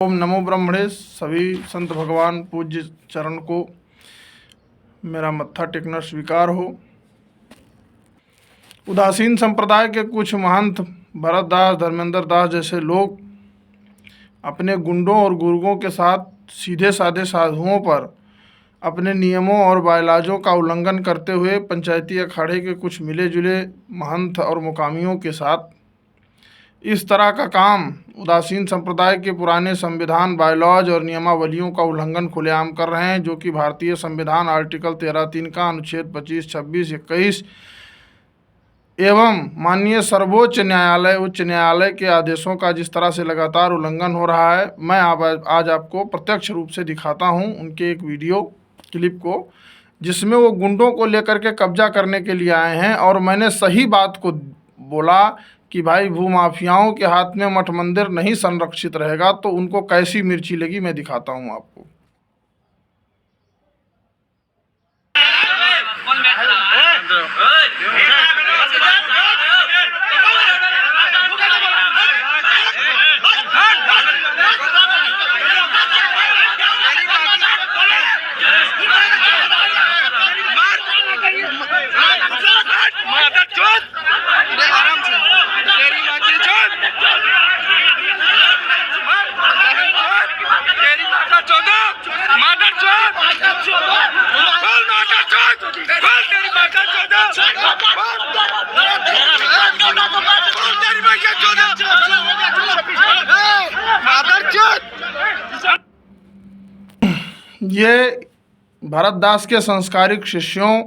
ओम नमो ब्रह्मणे। सभी संत भगवान पूज्य चरण को मेरा मत्था टेकना स्वीकार हो। उदासीन संप्रदाय के कुछ महंत भरत दास, धर्मेंद्र दास जैसे लोग अपने गुंडों और गुर्गों के साथ सीधे साधे साधुओं पर अपने नियमों और बायलाजों का उल्लंघन करते हुए पंचायती अखाड़े के कुछ मिले जुले महंत और मुकामियों के साथ इस तरह का काम उदासीन संप्रदाय के पुराने संविधान, बायलॉज और नियमावलियों का उल्लंघन खुलेआम कर रहे हैं, जो कि भारतीय संविधान आर्टिकल 13(3) का अनुच्छेद 25, 26, 21 एवं माननीय सर्वोच्च न्यायालय, उच्च न्यायालय के आदेशों का जिस तरह से लगातार उल्लंघन हो रहा है। मैं आज आपको प्रत्यक्ष रूप से दिखाता हूं उनके एक वीडियो क्लिप को, जिसमें वो गुंडों को लेकर के कब्जा करने के लिए आए हैं। और मैंने सही बात को बोला कि भाई भूमाफियाओं के हाथ में मठ मंदिर नहीं संरक्षित रहेगा तो उनको कैसी मिर्ची लगी, मैं दिखाता हूं आपको। ये भरत दास के संस्कारिक शिष्यों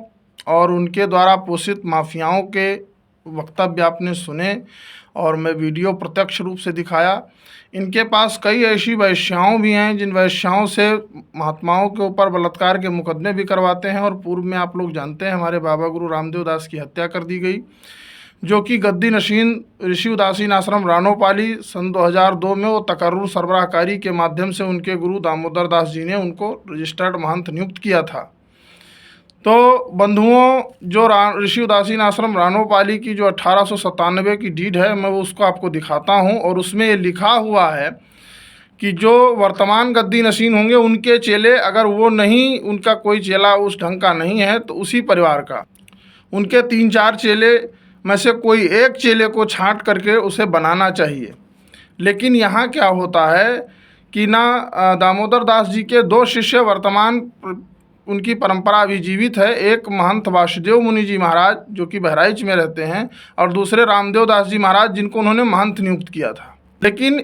और उनके द्वारा पोषित माफियाओं के वक्तव्य आपने सुने और मैं वीडियो प्रत्यक्ष रूप से दिखाया। इनके पास कई ऐसी वैश्याओं भी हैं जिन वैश्याओं से महात्माओं के ऊपर बलात्कार के मुकदमे भी करवाते हैं। और पूर्व में आप लोग जानते हैं हमारे बाबा गुरु रामदेव दास की हत्या कर दी गई, जो कि गद्दी नशीन ऋषि उदासीन आश्रम रानोपाली सन 2002 में वो तकर्रुर सरबराहकारी के माध्यम से उनके गुरु दामोदर दास जी ने उनको रजिस्टर्ड महंत नियुक्त किया था। तो बंधुओं, जो ऋषि उदासीन आश्रम रानोपाली की जो 1897 की डीड है, मैं वो उसको आपको दिखाता हूँ। और उसमें ये लिखा हुआ है कि जो वर्तमान गद्दी नशीन होंगे उनके चेले, अगर वो नहीं, उनका कोई चेला उस ढंग का नहीं है तो उसी परिवार का, उनके 3-4 चेले में से कोई एक चेले को छांट करके उसे बनाना चाहिए। लेकिन यहाँ क्या होता है कि ना दामोदर दास जी के 2 शिष्य वर्तमान उनकी परंपरा अभी जीवित है। एक महंत वासुदेव मुनि जी महाराज जो कि बहराइच में रहते हैं, और दूसरे रामदेव दास जी महाराज जिनको उन्होंने महंत नियुक्त किया था। लेकिन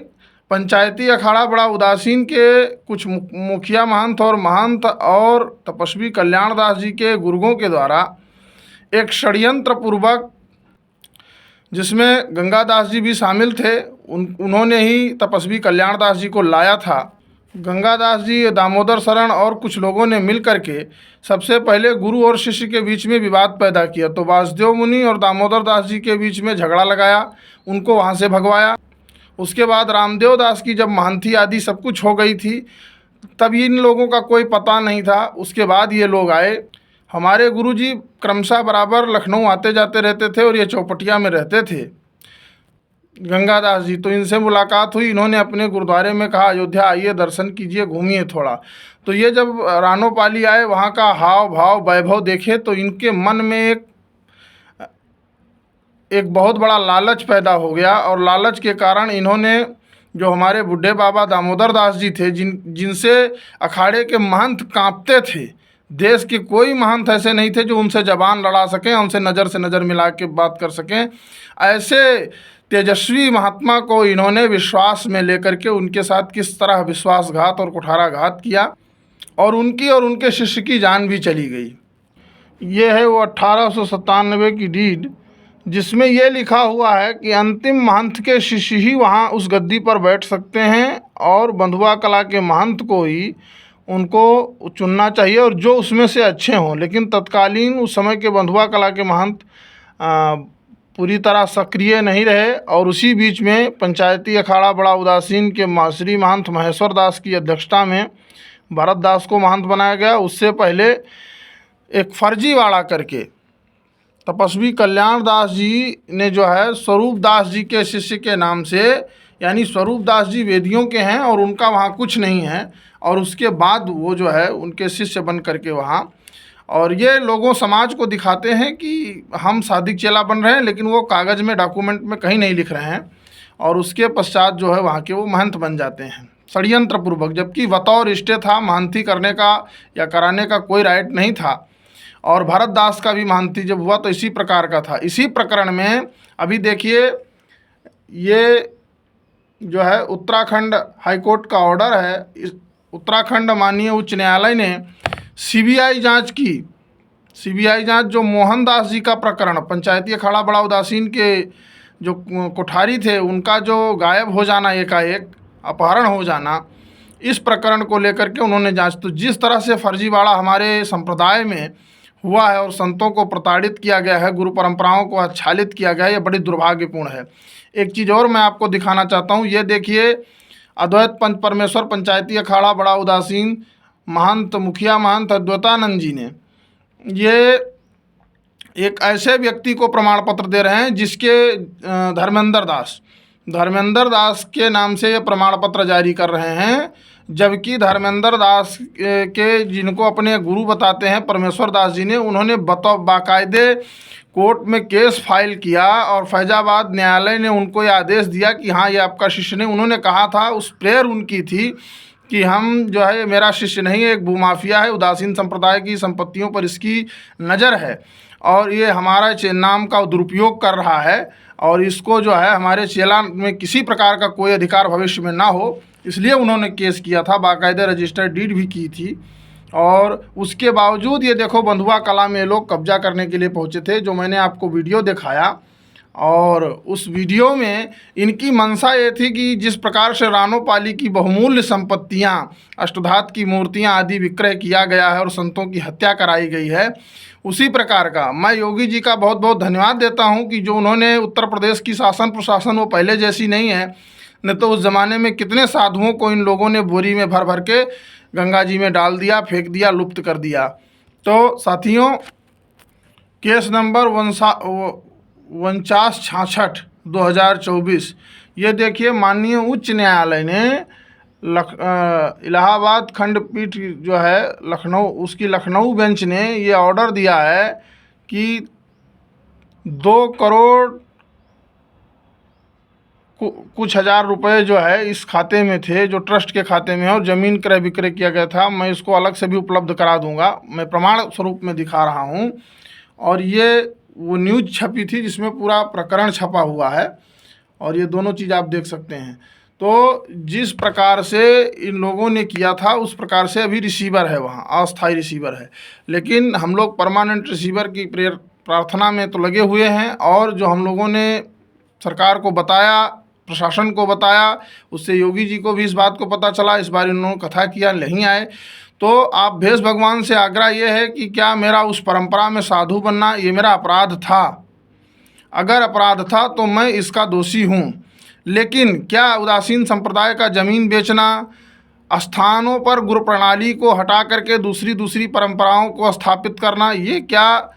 पंचायती अखाड़ा बड़ा उदासीन के कुछ मुखिया महंत और महंत और तपस्वी कल्याण दास जी के गुर्गों के द्वारा एक षड्यंत्र पूर्वक, जिसमें गंगादास जी भी शामिल थे, उन्होंने ही तपस्वी कल्याण दास जी को लाया था। गंगादास जी, दामोदर शरण और कुछ लोगों ने मिल करके सबसे पहले गुरु और शिष्य के बीच में विवाद पैदा किया। तो वासुदेव मुनि और दामोदर दास जी के बीच में झगड़ा लगाया, उनको वहाँ से भगवाया। उसके बाद रामदेव दास की जब महंती आदि सब कुछ हो गई थी, तब इन लोगों का कोई पता नहीं था। उसके बाद ये लोग आए। हमारे गुरुजी क्रमशः बराबर लखनऊ आते जाते रहते थे और ये चौपटिया में रहते थे, गंगादास जी। तो इनसे मुलाकात हुई, इन्होंने अपने गुरुद्वारे में कहा अयोध्या आइए, दर्शन कीजिए, घूमिए थोड़ा। तो ये जब रानोपाली आए, वहाँ का हाव भाव वैभव देखे तो इनके मन में एक बहुत बड़ा लालच पैदा हो गया। और लालच के कारण इन्होंने, जो हमारे बुढ़े बाबा दामोदर दास जी थे, जिनसे अखाड़े के महंत कांपते थे, देश के कोई महंत ऐसे नहीं थे जो उनसे जबान लड़ा सकें, उनसे नज़र से नज़र मिला के बात कर सकें। ऐसे तेजस्वी महात्मा को इन्होंने विश्वास में लेकर के उनके साथ किस तरह विश्वासघात और कुठाराघात किया, और उनकी और उनके शिष्य की जान भी चली गई। ये है वो 1897 की डीड, जिसमें ये लिखा हुआ है कि अंतिम महंत के शिष्य ही वहाँ उस गद्दी पर बैठ सकते हैं, और बंधुआ कला के महंत को ही उनको चुनना चाहिए, और जो उसमें से अच्छे हों। लेकिन तत्कालीन उस समय के बंधुआ कला के महंत पूरी तरह सक्रिय नहीं रहे। और उसी बीच में पंचायती अखाड़ा बड़ा उदासीन के श्री महंत महेश्वर दास की अध्यक्षता में भरत दास को महंत बनाया गया। उससे पहले एक फर्जीवाड़ा करके तपस्वी कल्याण दास जी ने जो है स्वरूप दास जी के शिष्य के नाम से यानी स्वरूप दास जी वेदियों के हैं और उनका वहाँ कुछ नहीं है, और उसके बाद वो जो है उनके शिष्य बन करके वहाँ, और ये लोगों समाज को दिखाते हैं कि हम सादिक चेला बन रहे हैं, लेकिन वो कागज़ में डॉक्यूमेंट में कहीं नहीं लिख रहे हैं, और उसके पश्चात जो है वहाँ के वो महंत बन जाते हैं षड्यंत्र पूर्वक, जबकि बतौर इष्टे था, महंती करने का या कराने का कोई राइट नहीं था। और भरत दास का भी महंती जब हुआ तो इसी प्रकार का था। इसी प्रकरण में अभी देखिए, ये जो है उत्तराखंड हाईकोर्ट का ऑर्डर है। इस उत्तराखंड माननीय उच्च न्यायालय ने सीबीआई जांच की। सीबीआई जांच जो मोहनदास जी का प्रकरण, पंचायती अखाड़ा बड़ा उदासीन के जो कोठारी थे, उनका जो गायब हो जाना, एकाएक अपहरण हो जाना, इस प्रकरण को लेकर के उन्होंने जांच। तो जिस तरह से फर्जीवाड़ा हमारे संप्रदाय में हुआ है और संतों को प्रताड़ित किया गया है, गुरु परंपराओं को आच्छादित किया गया है, यह बड़ी दुर्भाग्यपूर्ण है। एक चीज़ और मैं आपको दिखाना चाहता हूँ, ये देखिए, अद्वैत पंच परमेश्वर पंचायती अखाड़ा बड़ा उदासीन महंत मुखिया महंत अद्वैतानंद जी ने ये एक ऐसे व्यक्ति को प्रमाण पत्र दे रहे हैं जिसके धर्मेंद्र दास के नाम से ये प्रमाण पत्र जारी कर रहे हैं, जबकि धर्मेंद्र दास के जिनको अपने गुरु बताते हैं परमेश्वर दास जी ने, उन्होंने बाकायदे कोर्ट में केस फाइल किया और फैजाबाद न्यायालय ने उनको ये आदेश दिया कि हाँ, ये आपका शिष्य नहीं। उन्होंने कहा था, उस प्रेयर उनकी थी कि हम जो है, ये मेरा शिष्य नहीं है, एक भूमाफिया है, उदासीन संप्रदाय की संपत्तियों पर इसकी नज़र है और ये हमारा नाम का दुरुपयोग कर रहा है, और इसको जो है हमारे चेला में किसी प्रकार का कोई अधिकार भविष्य में ना हो, इसलिए उन्होंने केस किया था, बाकायदे रजिस्टर्ड डीड भी की थी। और उसके बावजूद ये देखो, बंधुआ कला में लोग कब्जा करने के लिए पहुंचे थे, जो मैंने आपको वीडियो दिखाया। और उस वीडियो में इनकी मंशा ये थी कि जिस प्रकार से रानोपाली की बहुमूल्य संपत्तियां, अष्टधात की मूर्तियां आदि विक्रय किया गया है और संतों की हत्या कराई गई है, उसी प्रकार का मैं योगी जी का बहुत बहुत धन्यवाद देता हूं कि जो उन्होंने उत्तर प्रदेश की शासन प्रशासन वो पहले जैसी नहीं है, नहीं तो उस ज़माने में कितने साधुओं को इन लोगों ने बोरी में भर भर के गंगा जी में डाल दिया, फेंक दिया, लुप्त कर दिया। तो साथियों, केस नंबर 4966/2024, ये देखिए, माननीय उच्च न्यायालय ने इलाहाबाद खंडपीठ जो है लखनऊ, उसकी लखनऊ बेंच ने ये ऑर्डर दिया है कि 2 करोड़ कुछ हज़ार रुपए जो है इस खाते में थे, जो ट्रस्ट के खाते में है, और ज़मीन क्रय विक्रय किया गया था। मैं इसको अलग से भी उपलब्ध करा दूंगा, मैं प्रमाण स्वरूप में दिखा रहा हूं। और ये वो न्यूज़ छपी थी जिसमें पूरा प्रकरण छपा हुआ है, और ये दोनों चीज़ आप देख सकते हैं। तो जिस प्रकार से इन लोगों ने किया था, उस प्रकार से अभी रिसीवर है वहाँ, अस्थायी रिसीवर है, लेकिन हम लोग परमानेंट रिसीवर की प्रार्थना में तो लगे हुए हैं। और जो हम लोगों ने सरकार को बताया, प्रशासन को बताया, उससे योगी जी को भी इस बात को पता चला, इस बार इन्होंने कथा किया, नहीं आए। तो आप भेष भगवान से आग्रह ये है कि क्या मेरा उस परंपरा में साधु बनना ये मेरा अपराध था? अगर अपराध था तो मैं इसका दोषी हूँ, लेकिन क्या उदासीन संप्रदाय का ज़मीन बेचना, स्थानों पर गुरु प्रणाली को हटा करके दूसरी परंपराओं को स्थापित करना, ये क्या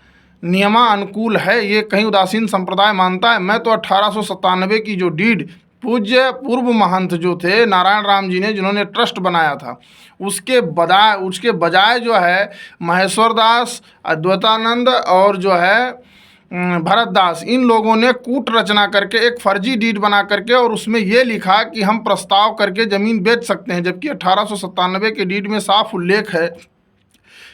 नियमानुकूल है? ये कहीं उदासीन संप्रदाय मानता है? मैं तो 1897 की जो डीड पूज्य पूर्व महंत जो थे नारायण राम जी ने, जिन्होंने ट्रस्ट बनाया था, उसके बजाय जो है महेश्वर दास, अद्वैतानंद और जो है भरत दास, इन लोगों ने कूट रचना करके एक फर्जी डीड बना करके और उसमें ये लिखा कि हम प्रस्ताव करके ज़मीन बेच सकते हैं, जबकि 1897 के डीड में साफ उल्लेख है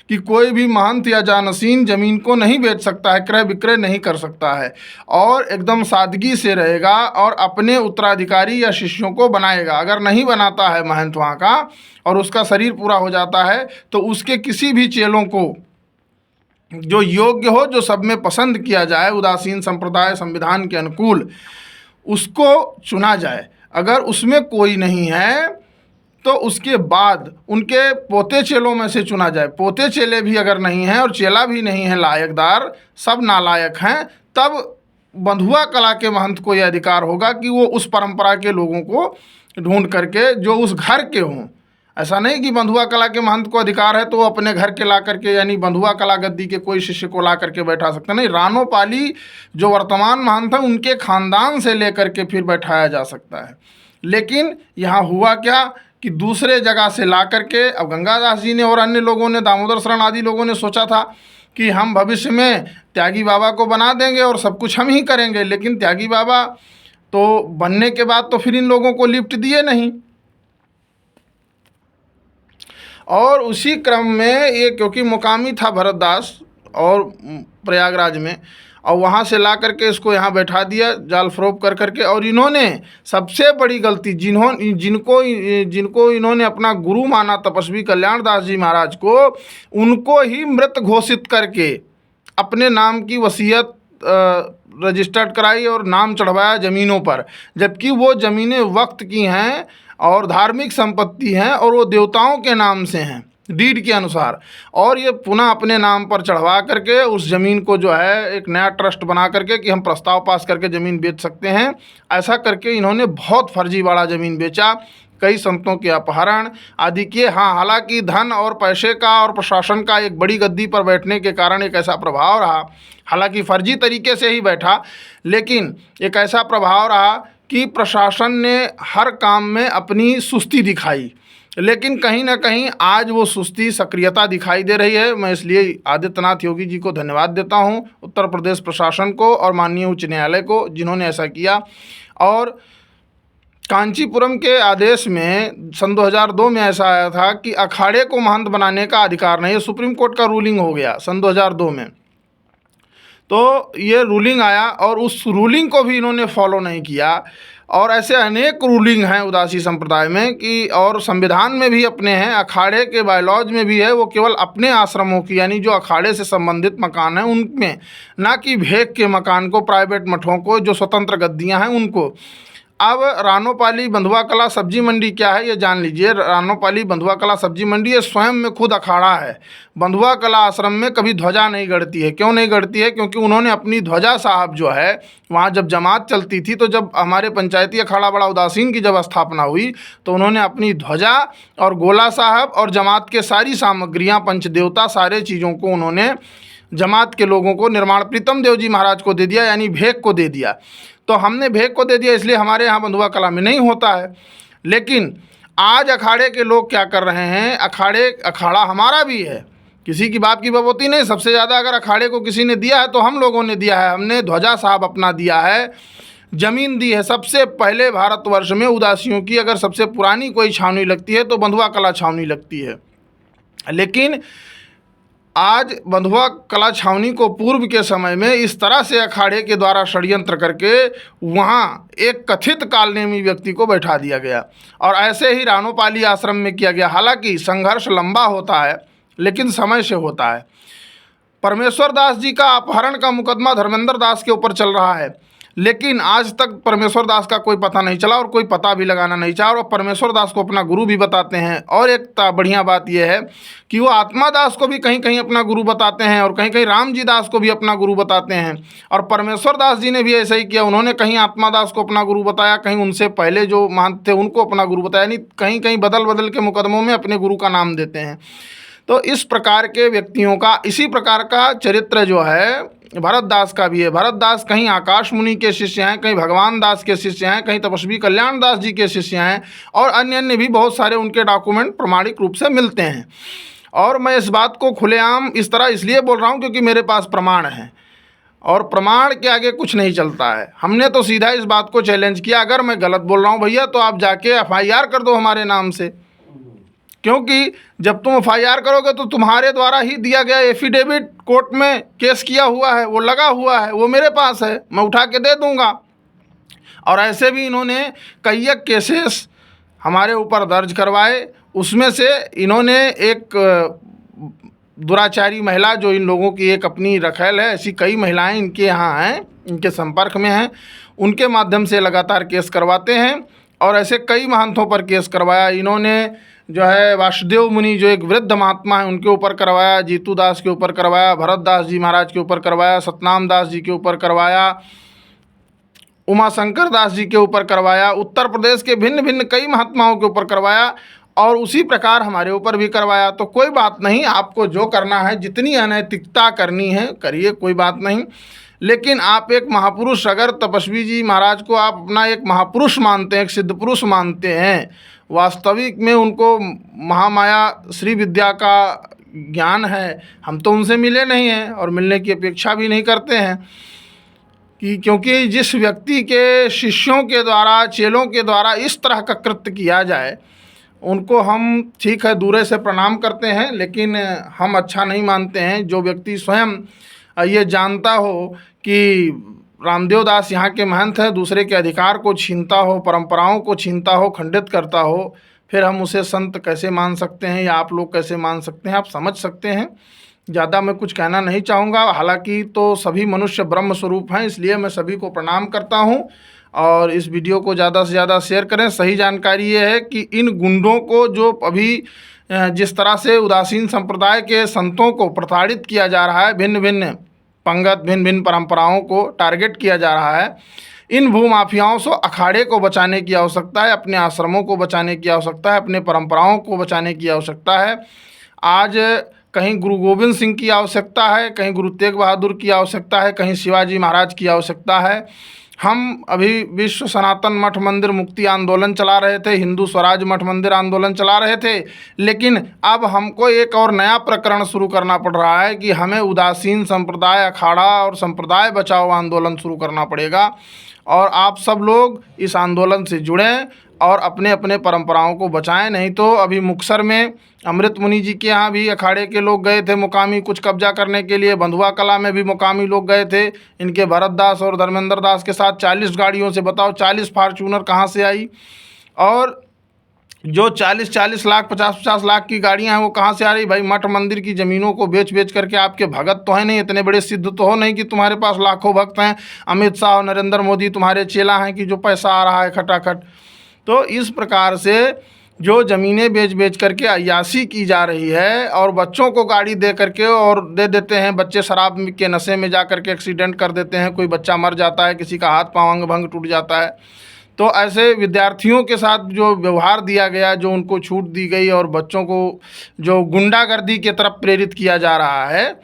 कि कोई भी महंत या जानसीन ज़मीन को नहीं बेच सकता है, क्रय विक्रय नहीं कर सकता है, और एकदम सादगी से रहेगा और अपने उत्तराधिकारी या शिष्यों को बनाएगा। अगर नहीं बनाता है महंत वहाँ का और उसका शरीर पूरा हो जाता है, तो उसके किसी भी चेलों को जो योग्य हो, जो सब में पसंद किया जाए, उदासीन संप्रदाय संविधान के अनुकूल, उसको चुना जाए। अगर उसमें कोई नहीं है तो उसके बाद उनके पोते चेलों में से चुना जाए। पोते चेले भी अगर नहीं हैं और चेला भी नहीं है लायकदार, सब नालायक हैं, तब बंधुआ कला के महंत को यह अधिकार होगा कि वो उस परंपरा के लोगों को ढूंढ करके जो उस घर के हों। ऐसा नहीं कि बंधुआ कला के महंत को अधिकार है तो वो अपने घर के ला करके, यानी बंधुआ कला गद्दी के कोई शिष्य को ला करके बैठा सकता नहीं। रानोपाली जो वर्तमान महंत हैं, उनके खानदान से लेकर के फिर बैठाया जा सकता है। लेकिन यहाँ हुआ क्या कि दूसरे जगह से ला करके, अब गंगादास जी ने और अन्य लोगों ने, दामोदर शरण आदि लोगों ने सोचा था कि हम भविष्य में त्यागी बाबा को बना देंगे और सब कुछ हम ही करेंगे, लेकिन त्यागी बाबा तो बनने के बाद तो फिर इन लोगों को लिफ्ट दिए नहीं। और उसी क्रम में ये, क्योंकि मुकामी था भरतदास और प्रयागराज में, और वहाँ से ला करके इसको यहाँ बैठा दिया जाल फरोब कर करके। और इन्होंने सबसे बड़ी गलती, जिनको इन्होंने अपना गुरु माना तपस्वी कल्याण दास जी महाराज को, उनको ही मृत घोषित करके अपने नाम की वसीयत रजिस्टर्ड कराई और नाम चढ़वाया ज़मीनों पर, जबकि वो ज़मीनें वक्त की हैं और धार्मिक संपत्ति हैं और वो देवताओं के नाम से हैं डीड के अनुसार। और ये पुनः अपने नाम पर चढ़वा करके उस ज़मीन को जो है एक नया ट्रस्ट बना करके कि हम प्रस्ताव पास करके ज़मीन बेच सकते हैं, ऐसा करके इन्होंने बहुत फर्जीवाड़ा ज़मीन बेचा, कई संतों के अपहरण आदि किए। हाँ, हालांकि धन और पैसे का और प्रशासन का एक बड़ी गद्दी पर बैठने के कारण एक ऐसा प्रभाव रहा, हालांकि फर्जी तरीके से ही बैठा, लेकिन एक ऐसा प्रभाव रहा कि प्रशासन ने हर काम में अपनी सुस्ती दिखाई। लेकिन कहीं ना कहीं आज वो सुस्ती सक्रियता दिखाई दे रही है। मैं इसलिए आदित्यनाथ योगी जी को धन्यवाद देता हूँ, उत्तर प्रदेश प्रशासन को और माननीय उच्च न्यायालय को, जिन्होंने ऐसा किया। और कांचीपुरम के आदेश में सन 2002 में ऐसा आया था कि अखाड़े को महंत बनाने का अधिकार नहीं है, सुप्रीम कोर्ट का रूलिंग हो गया सन 2002 में। तो ये रूलिंग आया और उस रूलिंग को भी इन्होंने फॉलो नहीं किया। और ऐसे अनेक रूलिंग हैं उदासी संप्रदाय में कि, और संविधान में भी अपने हैं, अखाड़े के बायलॉज में भी है, वो केवल अपने आश्रमों की, यानी जो अखाड़े से संबंधित मकान हैं उनमें, ना कि भेक के मकान को, प्राइवेट मठों को, जो स्वतंत्र गद्दियाँ हैं उनको। अब रानोपाली बंधुआ कला सब्जी मंडी क्या है ये जान लीजिए। रानोपाली बंधुआ कला सब्जी मंडी ये स्वयं में खुद अखाड़ा है। बंधुआ कला आश्रम में कभी ध्वजा नहीं गड़ती है। क्यों नहीं गड़ती है? क्योंकि उन्होंने अपनी ध्वजा साहब जो है, वहाँ जब जमात चलती थी, तो जब हमारे पंचायती अखाड़ा बड़ा उदासीन की जब स्थापना हुई, तो उन्होंने अपनी ध्वजा और गोला साहब और जमात के सारी सामग्रियाँ, पंचदेवता, सारे चीज़ों को उन्होंने जमात के लोगों को, निर्माण प्रीतम देव जी महाराज को दे दिया, यानी भेक को दे दिया। तो हमने भेक को दे दिया, इसलिए हमारे यहाँ बंधुआ कला में नहीं होता है। लेकिन आज अखाड़े के लोग क्या कर रहे हैं, अखाड़ा हमारा भी है, किसी की बाप की बपोती नहीं। सबसे ज़्यादा अगर अखाड़े को किसी ने दिया है तो हम लोगों ने दिया है। हमने ध्वजा साहब अपना दिया है, ज़मीन दी है। सबसे पहले भारतवर्ष में उदासियों की अगर सबसे पुरानी कोई छावनी लगती है तो बंधुआ कला छावनी लगती है। लेकिन आज बंधुआ कला छावनी को पूर्व के समय में इस तरह से अखाड़े के द्वारा षड्यंत्र करके वहाँ एक कथित कालनेमी व्यक्ति को बैठा दिया गया, और ऐसे ही रानोपाली आश्रम में किया गया। हालांकि संघर्ष लंबा होता है, लेकिन समय से होता है। परमेश्वर दास जी का अपहरण का मुकदमा धर्मेंद्र दास के ऊपर चल रहा है, लेकिन आज तक परमेश्वर दास का कोई पता नहीं चला और कोई पता भी लगाना नहीं चाहा, और परमेश्वर दास को अपना गुरु भी बताते हैं। और एक बढ़िया बात यह है कि वो आत्मा दास को भी कहीं कहीं अपना गुरु बताते हैं, और कहीं कहीं राम जी दास को भी अपना गुरु बताते हैं। और परमेश्वर दास जी ने भी ऐसा ही किया, उन्होंने कहीं आत्मा दास को अपना गुरु बताया, कहीं उनसे पहले जो महंत थे उनको अपना गुरु बताया, यानी कहीं कहीं बदल बदल के मुकदमों में अपने गुरु का नाम देते हैं। तो इस प्रकार के व्यक्तियों का, इसी प्रकार का चरित्र जो है भरत दास का भी है। भरत दास कहीं आकाश मुनि के शिष्य हैं, कहीं भगवान दास के शिष्य हैं, कहीं तपस्वी कल्याण दास जी के शिष्य हैं, और अन्य अन्य भी बहुत सारे उनके डॉक्यूमेंट प्रमाणिक रूप से मिलते हैं। और मैं इस बात को खुलेआम इस तरह इसलिए बोल रहा हूँ क्योंकि मेरे पास प्रमाण है, और प्रमाण के आगे कुछ नहीं चलता है। हमने तो सीधा इस बात को चैलेंज किया, अगर मैं गलत बोल रहा हूँ भैया तो आप जाके FIR कर दो हमारे नाम से, क्योंकि जब तुम FIR करोगे तो तुम्हारे द्वारा ही दिया गया एफिडेविट कोर्ट में केस किया हुआ है, वो लगा हुआ है, वो मेरे पास है, मैं उठा के दे दूंगा। और ऐसे भी इन्होंने कई केसेस हमारे ऊपर दर्ज करवाए। उसमें से इन्होंने एक दुराचारी महिला, जो इन लोगों की एक अपनी रखेल है, ऐसी कई महिलाएं इनके यहाँ हैं, इनके संपर्क में हैं, उनके माध्यम से लगातार केस करवाते हैं। और ऐसे कई महंतों पर केस करवाया इन्होंने। जो है वासुदेव मुनि, जो एक वृद्ध महात्मा है, उनके ऊपर करवाया, जीतू दास के ऊपर करवाया, भरत दास जी महाराज के ऊपर करवाया, सतनाम दास जी के ऊपर करवाया, उमा शंकर दास जी के ऊपर करवाया, उत्तर प्रदेश के भिन्न भिन्न कई महात्माओं के ऊपर करवाया, और उसी प्रकार हमारे ऊपर भी करवाया। तो कोई बात नहीं, आपको जो करना है, जितनी अनैतिकता करनी है करिए, कोई बात नहीं। लेकिन आप एक महापुरुष, अगर तपस्वी जी महाराज को आप अपना एक महापुरुष मानते हैं, एक सिद्ध पुरुष मानते हैं, वास्तविक में उनको महामाया श्री विद्या का ज्ञान है, हम तो उनसे मिले नहीं हैं और मिलने की अपेक्षा भी नहीं करते हैं, कि क्योंकि जिस व्यक्ति के शिष्यों के द्वारा, चेलों के द्वारा इस तरह का कृत्य किया जाए, उनको हम ठीक है दूर से प्रणाम करते हैं, लेकिन हम अच्छा नहीं मानते हैं। जो व्यक्ति स्वयं ये जानता हो कि रामदेव दास यहाँ के महंत हैं, दूसरे के अधिकार को छीनता हो, परंपराओं को छीनता हो, खंडित करता हो, फिर हम उसे संत कैसे मान सकते हैं, या आप लोग कैसे मान सकते हैं? आप समझ सकते हैं। ज़्यादा मैं कुछ कहना नहीं चाहूँगा। हालांकि तो सभी मनुष्य ब्रह्म स्वरूप हैं, इसलिए मैं सभी को प्रणाम करता हूँ। और इस वीडियो को ज़्यादा से ज़्यादा शेयर करें। सही जानकारी ये है कि इन गुंडों को जो अभी जिस तरह से उदासीन संप्रदाय के संतों को प्रताड़ित किया जा रहा है, भिन्न भिन्न पंगत, भिन्न भिन्न परंपराओं को टारगेट किया जा रहा है, इन भूमाफियाओं से अखाड़े को बचाने की आवश्यकता है, अपने आश्रमों को बचाने की आवश्यकता है, अपने परंपराओं को बचाने की आवश्यकता है। आज कहीं गुरु गोविंद सिंह की आवश्यकता है, कहीं गुरु तेग बहादुर की आवश्यकता है, कहीं शिवाजी महाराज की आवश्यकता है। हम अभी विश्व सनातन मठ मंदिर मुक्ति आंदोलन चला रहे थे, हिंदू स्वराज मठ मंदिर आंदोलन चला रहे थे, लेकिन अब हमको एक और नया प्रकरण शुरू करना पड़ रहा है कि हमें उदासीन संप्रदाय अखाड़ा और संप्रदाय बचाओ आंदोलन शुरू करना पड़ेगा। और आप सब लोग इस आंदोलन से जुड़ें और अपने अपने परंपराओं को बचाएं। नहीं तो अभी मुक्तसर में अमृत मुनि जी के यहाँ भी अखाड़े के लोग गए थे मुकामी कुछ कब्जा करने के लिए, बंधुआ कला में भी मुकामी लोग गए थे इनके भरत दास और धर्मेंद्र दास के साथ 40 गाड़ियों से। बताओ 40 फार्चूनर कहाँ से आई? और जो 40-40 लाख 50-50 लाख की गाड़ियां हैं वो कहाँ से आ रही? भाई मठ मंदिर की ज़मीनों को बेच बेच करके आपके भगत तो है नहीं, इतने बड़े सिद्ध तो हो नहीं कि तुम्हारे पास लाखों भक्त हैं, अमित शाह और नरेंद्र मोदी तुम्हारे चेला हैं कि जो पैसा आ रहा है खटाखट। तो इस प्रकार से जो ज़मीनें बेच बेच करके अय्याशी की जा रही है और बच्चों को गाड़ी दे करके और दे देते हैं, बच्चे शराब के नशे में जा करके एक्सीडेंट कर देते हैं, कोई बच्चा मर जाता है, किसी का हाथ पाँव अंग भंग टूट जाता है। तो ऐसे विद्यार्थियों के साथ जो व्यवहार दिया गया, जो उनको छूट दी गई और बच्चों को जो गुंडागर्दी की तरफ प्रेरित किया जा रहा है,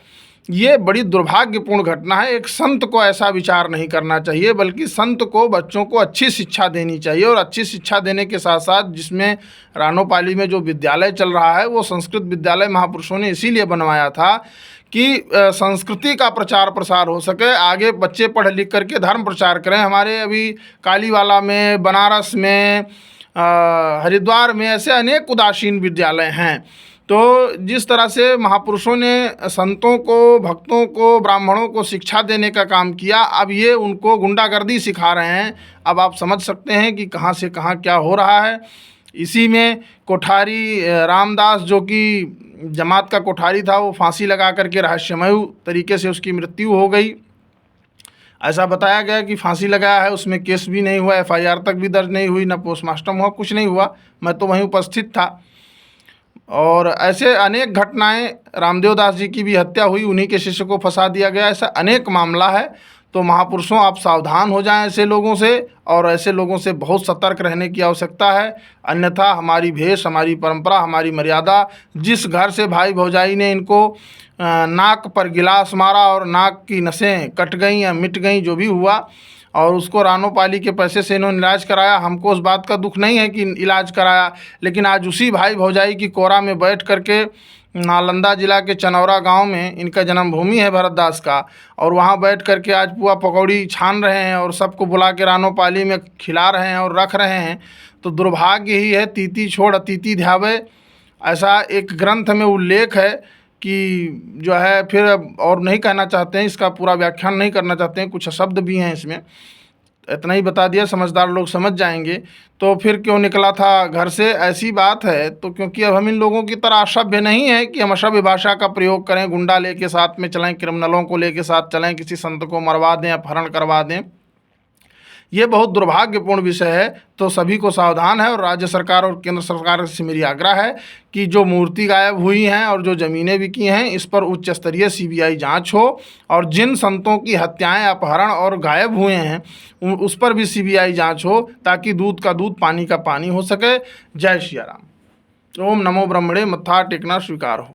ये बड़ी दुर्भाग्यपूर्ण घटना है। एक संत को ऐसा विचार नहीं करना चाहिए, बल्कि संत को बच्चों को अच्छी शिक्षा देनी चाहिए। और अच्छी शिक्षा देने के साथ साथ जिसमें रानोपाली में जो विद्यालय चल रहा है वो संस्कृत विद्यालय महापुरुषों ने इसीलिए बनवाया था कि संस्कृति का प्रचार प्रसार हो सके, आगे बच्चे पढ़ लिख करके धर्म प्रचार करें। हमारे अभी कालीवाला में, बनारस में, हरिद्वार में ऐसे अनेक उदासीन विद्यालय हैं। तो जिस तरह से महापुरुषों ने संतों को, भक्तों को, ब्राह्मणों को शिक्षा देने का काम किया, अब ये उनको गुंडागर्दी सिखा रहे हैं। अब आप समझ सकते हैं कि कहाँ से कहाँ क्या हो रहा है। इसी में कोठारी रामदास, जो कि जमात का कोठारी था, वो फांसी लगा करके रहस्यमय तरीके से उसकी मृत्यु हो गई। ऐसा बताया गया कि फांसी लगाया है, उसमें केस भी नहीं हुआ, FIR तक भी दर्ज नहीं हुई, न पोस्टमार्टम हुआ, कुछ नहीं हुआ। मैं तो वहीं उपस्थित था। और ऐसे अनेक घटनाएं, रामदेव दास जी की भी हत्या हुई, उन्हीं के शिष्य को फंसा दिया गया, ऐसा अनेक मामला है। तो महापुरुषों, आप सावधान हो जाएं ऐसे लोगों से, और ऐसे लोगों से बहुत सतर्क रहने की आवश्यकता है। अन्यथा हमारी भेष, हमारी परंपरा, हमारी मर्यादा, जिस घर से भाई भौजाई ने इनको नाक पर गिलास मारा और नाक की नसें कट गई या मिट गई, जो भी हुआ, और उसको रानोपाली के पैसे से इन्होंने इलाज कराया, हमको उस बात का दुख नहीं है कि इलाज कराया। लेकिन आज उसी भाई भौजाई की कोरा में बैठ करके, नालंदा जिला के चनौरा गांव में इनका जन्मभूमि है भरत दास का, और वहां बैठ करके आज पुआ पकौड़ी छान रहे हैं और सबको बुला के रानोपाली में खिला रहे हैं और रख रहे हैं। तो दुर्भाग्य ही है, तीती छोड़ अतिथि ध्यावे, ऐसा एक ग्रंथ में उल्लेख है कि जो है, फिर और नहीं कहना चाहते हैं, इसका पूरा व्याख्यान नहीं करना चाहते हैं, कुछ शब्द भी हैं इसमें, इतना ही बता दिया, समझदार लोग समझ जाएंगे। तो फिर क्यों निकला था घर से, ऐसी बात है। तो क्योंकि अब हम इन लोगों की तरह असभ्य नहीं है कि हम असभ्य भाषा का प्रयोग करें, गुंडा लेके साथ में चलें, क्रिमिनलों को लेके साथ चलें, किसी संत को मरवा दें, अपहरण करवा दें। ये बहुत दुर्भाग्यपूर्ण विषय है। तो सभी को सावधान है। और राज्य सरकार और केंद्र सरकार से मेरी आग्रह है कि जो मूर्ति गायब हुई हैं और जो ज़मीनें बिकी हैं, इस पर उच्च स्तरीय CBI जांच हो, और जिन संतों की हत्याएं, अपहरण और गायब हुए हैं उस पर भी CBI जांच हो, ताकि दूध का दूध, पानी का पानी हो सके। जय श्री राम। ओम नमो ब्रह्मणे, मत्था टेकना स्वीकार हो।